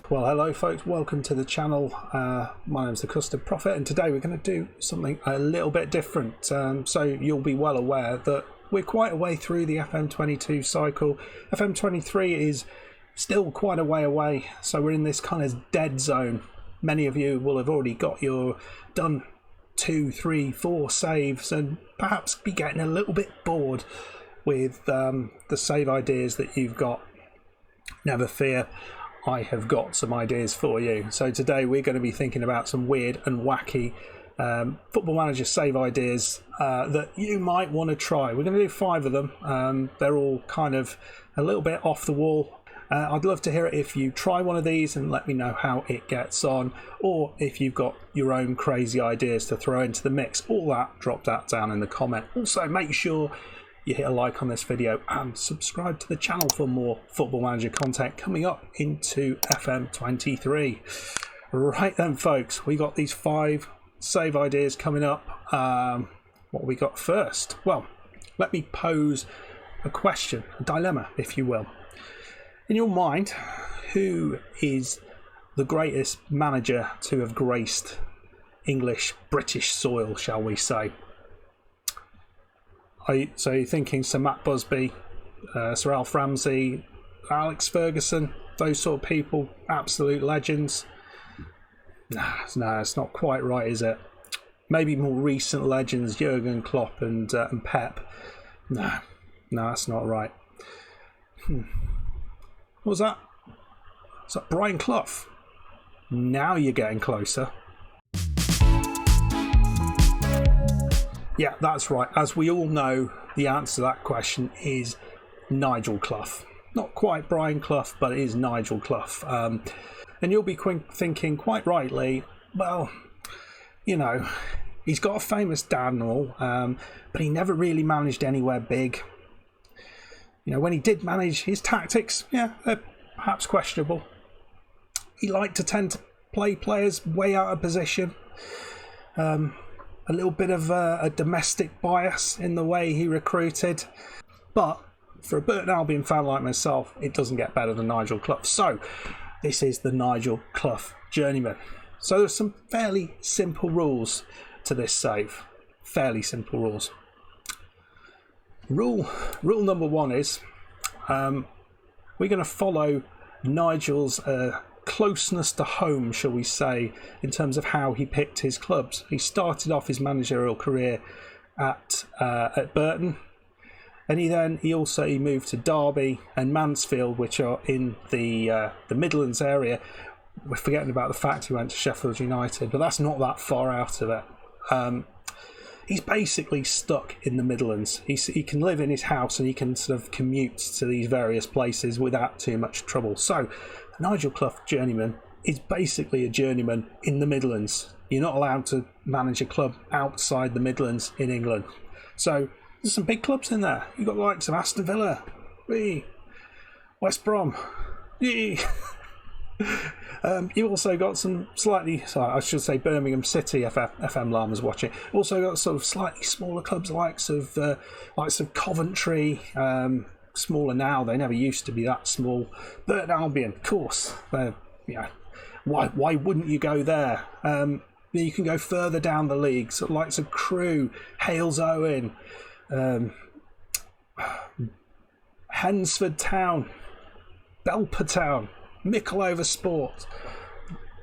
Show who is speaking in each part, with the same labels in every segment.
Speaker 1: Well, hello folks, welcome to the channel. My name's the Custard Prophet, and today we're going to do something a little bit different. So you'll be well aware that we're quite a way through the FM22 cycle. FM23 is still quite a way away, so we're in this kind of dead zone. Many of you will have already got your done 2, 3, 4 saves and perhaps be getting a little bit bored with the save ideas that you've got. Never fear, I have got some ideas for you. So today we're going to be thinking about some weird and wacky Football Manager save ideas that you might want to try. We're going to do 5 of them. They're all kind of a little bit off the wall. I'd love to hear it if you try one of these and let me know how it gets on, or if you've got your own crazy ideas to throw into the mix. All that, drop that down in the comment. Also, make sure you hit a like on this video and subscribe to the channel for more Football Manager content coming up into FM23. Right then folks, we got these 5 save ideas coming up. What we got first? Well, let me pose a question, a dilemma if you will. In your mind, who is the greatest manager to have graced British soil, shall we say? So you're thinking Sir Matt Busby, Sir Alf Ramsey, Alex Ferguson, those sort of people, absolute legends? No, it's not quite right, is it? Maybe more recent legends, Jurgen Klopp and Pep. No, that's not right. What was that? Is that Brian Clough? Now you're getting closer. Yeah, that's right. As we all know, the answer to that question is Nigel Clough. Not quite Brian Clough, but it is Nigel Clough. And you'll be thinking quite rightly, well, you know, he's got a famous dad and all, but he never really managed anywhere big. You know, when he did manage, his tactics, yeah, they're perhaps questionable. He liked to tend to play players way out of position. A little bit of a domestic bias in the way he recruited. But for a Burton Albion fan like myself, it doesn't get better than Nigel Clough. So this is the Nigel Clough Journeyman. So there's some fairly simple rules to this save. Fairly simple rules. Rule number 1 is we're going to follow Nigel's closeness to home, shall we say, in terms of how he picked his clubs. He started off his managerial career at Burton, and he also moved to Derby and Mansfield, which are in the Midlands area. We're forgetting about the fact he went to Sheffield United, but that's not that far out of it. He's basically stuck in the Midlands. He can live in his house and he can sort of commute to these various places without too much trouble. So Nigel Clough Journeyman is basically a journeyman in the Midlands. You're not allowed to manage a club outside the Midlands in England. So there's some big clubs in there. You've got the likes of Aston Villa, West Brom. You've also got some Birmingham City, FM Llama's watching. Also got sort of slightly smaller clubs, likes of Coventry. Smaller now, they never used to be that small. Burton Albion, of course. Why wouldn't you go there? You can go further down the league, sort of likes of Crewe, Hales Owen, Hensford Town, Belper Town, Mickleover Sport.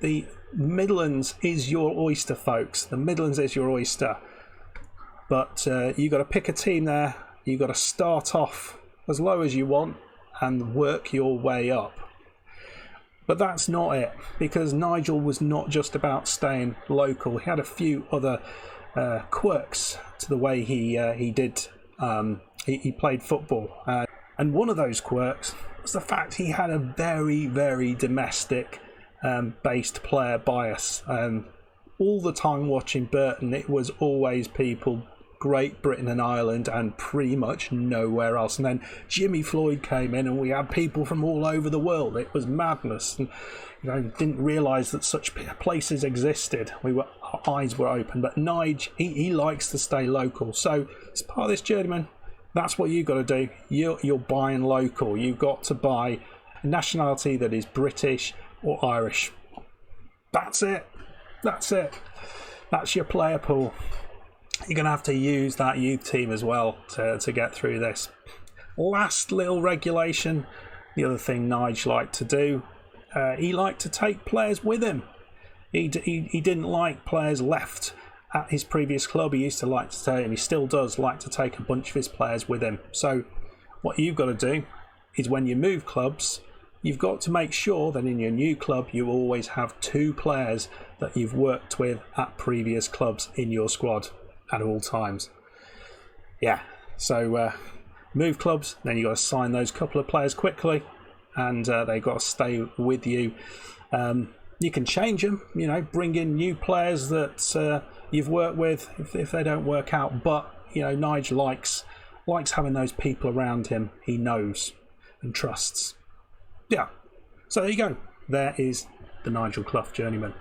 Speaker 1: The Midlands is your oyster, folks. The Midlands is your oyster. But you've got to pick a team there. You've got to start off as low as you want and work your way up. But that's not it, because Nigel was not just about staying local. He had a few other quirks to the way he played football. And one of those quirks was the fact he had a very, very domestic based player bias. All the time watching Burton, it was always people Great Britain and Ireland and pretty much nowhere else. And then Jimmy Floyd came in and we had people from all over the world. It was madness. And didn't realise that such places existed. Our eyes were open. But Nige, he likes to stay local. So as part of this journeyman, that's what you've got to do. You're buying local. You've got to buy a nationality that is British or Irish. That's it. That's it. That's your player pool. You're going to have to use that youth team as well to get through this. Last little regulation, the other thing Nigel liked to do, he liked to take players with him. He didn't like players left at his previous club. He used to like to take, and he still does like to take a bunch of his players with him. So what you've got to do is when you move clubs, you've got to make sure that in your new club you always have 2 players that you've worked with at previous clubs in your squad at all times. Yeah, so move clubs, then you've got to sign those couple of players quickly, and they've got to stay with you. You can change them, bring in new players that you've worked with if they don't work out. But Nigel likes having those people around him he knows and trusts. Yeah, so there you go. There is the Nigel Clough Journeyman.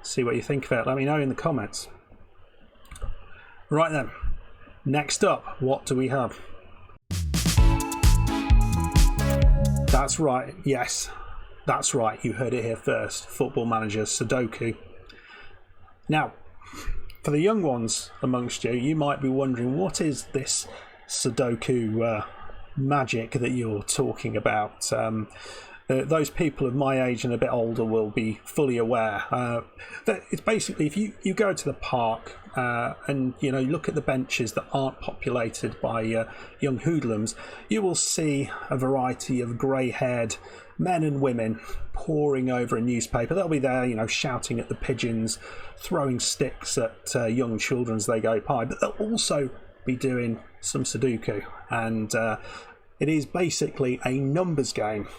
Speaker 1: See what you think of it. Let me know in the comments. Right then, next up, what do we have? That's right, yes, that's right, you heard it here first. Football Manager Sudoku. Now, for the young ones amongst you, you might be wondering, what is this Sudoku magic that you're talking about? Those people of my age and a bit older will be fully aware that it's basically, if you go to the park and look at the benches that aren't populated by young hoodlums, you will see a variety of grey-haired men and women poring over a newspaper. They'll be there, shouting at the pigeons, throwing sticks at young children as they go by, but they'll also be doing some Sudoku, and it is basically a numbers game.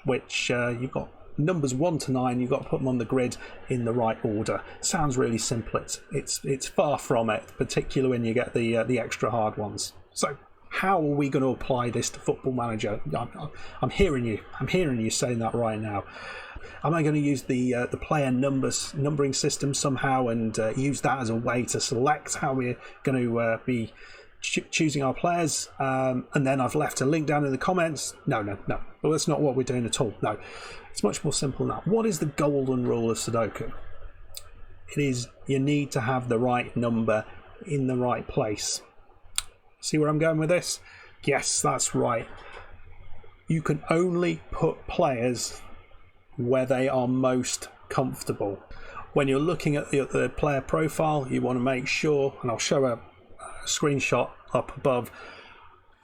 Speaker 1: Which you've got numbers 1 to 9. You've got to put them on the grid in the right order. Sounds really simple. It's far from it, particularly when you get the extra hard ones. So how are we going to apply this to Football Manager? I'm hearing you. I'm hearing you saying that right now. Am I going to use the player numbering system somehow and use that as a way to select how we're going to be choosing our players, and then I've left a link down in the comments? No. Well, that's not what we're doing at all. No, it's much more simple than that. What is the golden rule of Sudoku? It is you need to have the right number in the right place. See where I'm going with this? Yes, that's right. You can only put players where they are most comfortable. When you're looking at the player profile, you want to make sure, and I'll show a screenshot up above,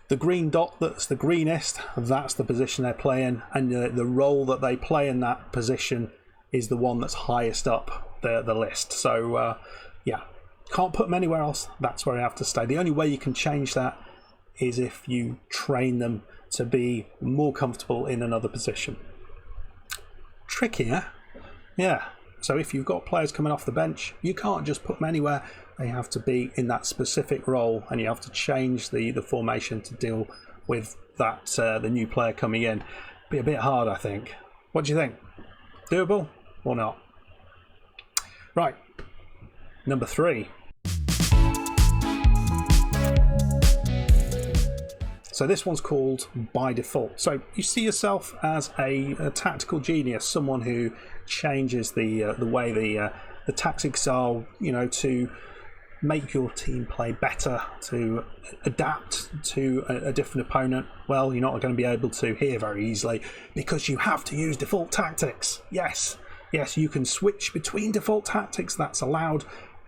Speaker 1: the green dot that's the greenest, that's the position they're playing, and the role that they play in that position is the one that's highest up the list. So yeah, can't put them anywhere else. That's where they have to stay. The only way you can change that is if you train them to be more comfortable in another position. Trickier, yeah. So if you've got players coming off the bench, you can't just put them anywhere. They have to be in that specific role, and you have to change the formation to deal with that the new player coming in. Be a bit hard, I think. What do you think? Doable or not? Right, number 3. So this one's called By Default. So you see yourself as a tactical genius, someone who changes the way the tactics are, to make your team play better, to adapt to a different opponent. Well, you're not going to be able to here very easily because you have to use default tactics. Yes, you can switch between default tactics, that's allowed,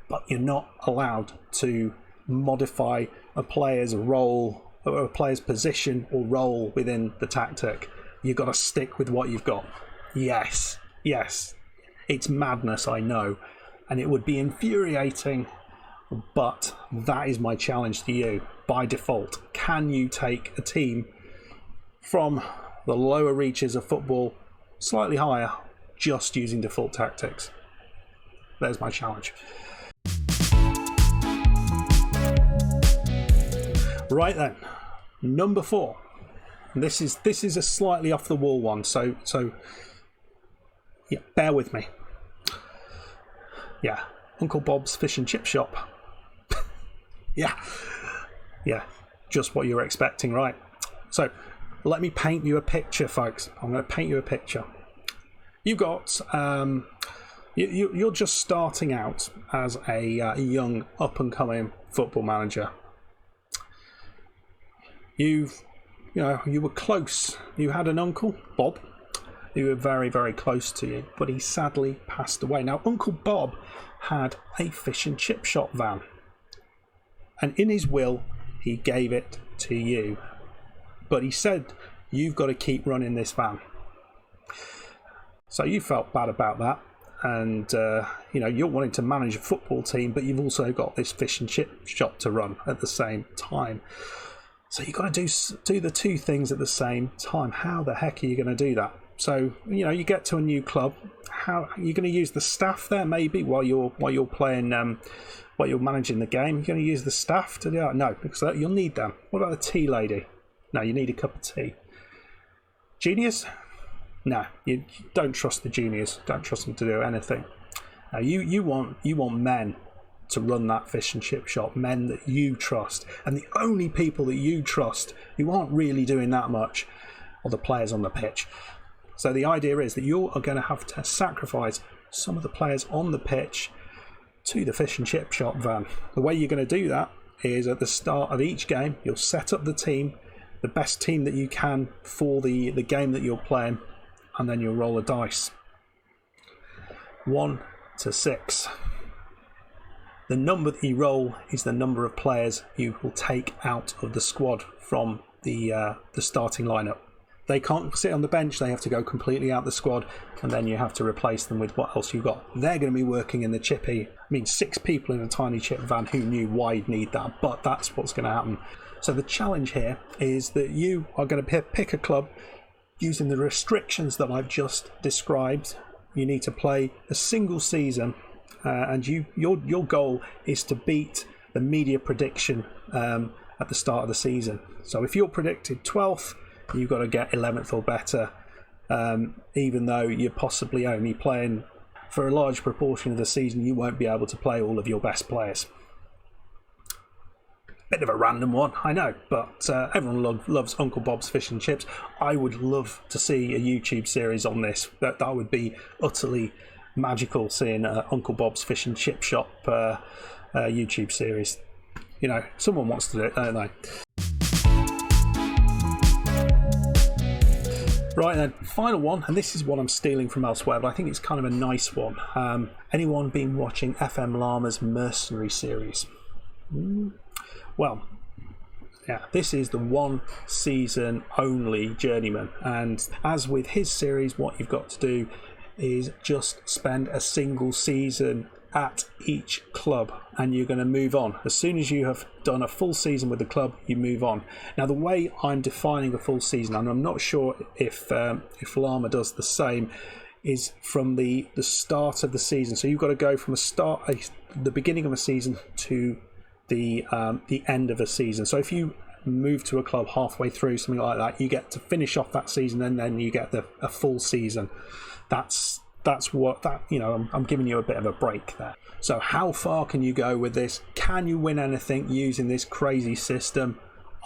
Speaker 1: but you're not allowed to modify a player's role or a player's position or role within the tactic. You've got to stick with what you've got. Yes, it's madness, I know, and it would be infuriating, but that is my challenge to you. By default, can you take a team from the lower reaches of football slightly higher just using default tactics? There's my challenge. Right then, number 4. This is a slightly off the wall one, so yeah, bear with me. Yeah, Uncle Bob's Fish and Chip Shop. Yeah, just what you were expecting, right? So let me paint you a picture, folks. I'm going to paint you a picture. you've got you're just starting out as a young up-and-coming football manager. You were close. You had an uncle, Bob, who were very, very close to you, but he sadly passed away. Now, Uncle Bob had a fish and chip shop van, and in his will, he gave it to you. But he said, you've got to keep running this van. So you felt bad about that. And, you're wanting to manage a football team, but you've also got this fish and chip shop to run at the same time. So you've got to do the two things at the same time. How the heck are you going to do that? So, you get to a new club. How are you going to use the staff there maybe while you're playing, while you're managing the game? You're going to use the staff to do that? No, because you'll need them. What about the tea lady? No, you need a cup of tea. Juniors? No, you don't trust the juniors. Don't trust them to do anything. Now, you want men to run that fish and chip shop, men that you trust. And the only people that you trust who aren't really doing that much are the players on the pitch. So the idea is that you are going to have to sacrifice some of the players on the pitch to the fish and chip shop van. The way you're going to do that is at the start of each game, you'll set up the team, the best team that you can for the game that you're playing, and then you'll roll a dice. 1 to 6. The number that you roll is the number of players you will take out of the squad from the starting lineup. They can't sit on the bench, they have to go completely out the squad, and then you have to replace them with what else you've got. They're going to be working in the chippy. I mean, 6 people in a tiny chip van, who knew why you'd need that, but that's what's going to happen. So the challenge here is that you are going to pick a club using the restrictions that I've just described. You need to play a single season, and your goal is to beat the media prediction at the start of the season. So if you're predicted 12th, you've got to get 11th or better, even though you're possibly only playing for a large proportion of the season. You won't be able to play all of your best players. Bit of a random one, I know, but everyone loves Uncle Bob's Fish and Chips. I would love to see a YouTube series on this. That would be utterly magical, seeing Uncle Bob's Fish and Chip Shop YouTube series. Someone wants to do it, don't they? Right then, final one, and this is one I'm stealing from elsewhere, but I think it's kind of a nice one. Anyone been watching FM Llama's Mercenary Series? Well, yeah, this is the 1 season only Journeyman, and as with his series, what you've got to do is just spend a single season at each club, and you're going to move on. As soon as you have done a full season with the club, you move on. Now, the way I'm defining a full season, and I'm not sure if Llama does the same, is from the start of the season. So you've got to go from the beginning of a season to the end of a season. So if you move to a club halfway through, something like that, you get to finish off that season, and then you get a full season. That's what I'm giving you a bit of a break there. So how far can you go with this? Can you win anything using this crazy system?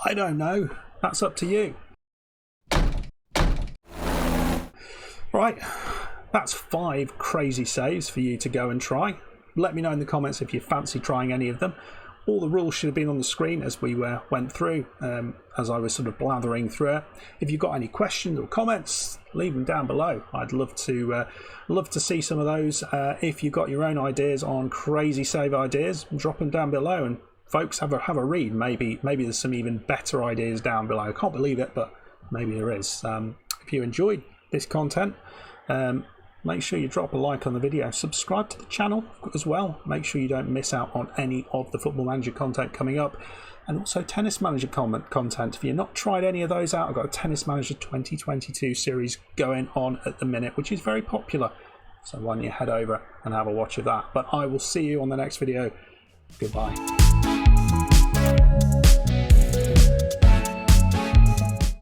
Speaker 1: I don't know. That's up to you. Right, that's 5 crazy saves for you to go and try. Let me know in the comments if you fancy trying any of them. All the rules should have been on the screen as we went through, as I was sort of blathering through it. If you've got any questions or comments, leave them down below. I'd love to see some of those. If you've got your own ideas on crazy save ideas, drop them down below, and folks, have a read. Maybe there's some even better ideas down below. I can't believe it, but maybe there is. If you enjoyed this content, make sure you drop a like on the video. Subscribe to the channel as well. Make sure you don't miss out on any of the Football Manager content coming up. And also Tennis Manager content. If you've not tried any of those out, I've got a Tennis Manager 2022 series going on at the minute, which is very popular. So why don't you head over and have a watch of that. But I will see you on the next video. Goodbye.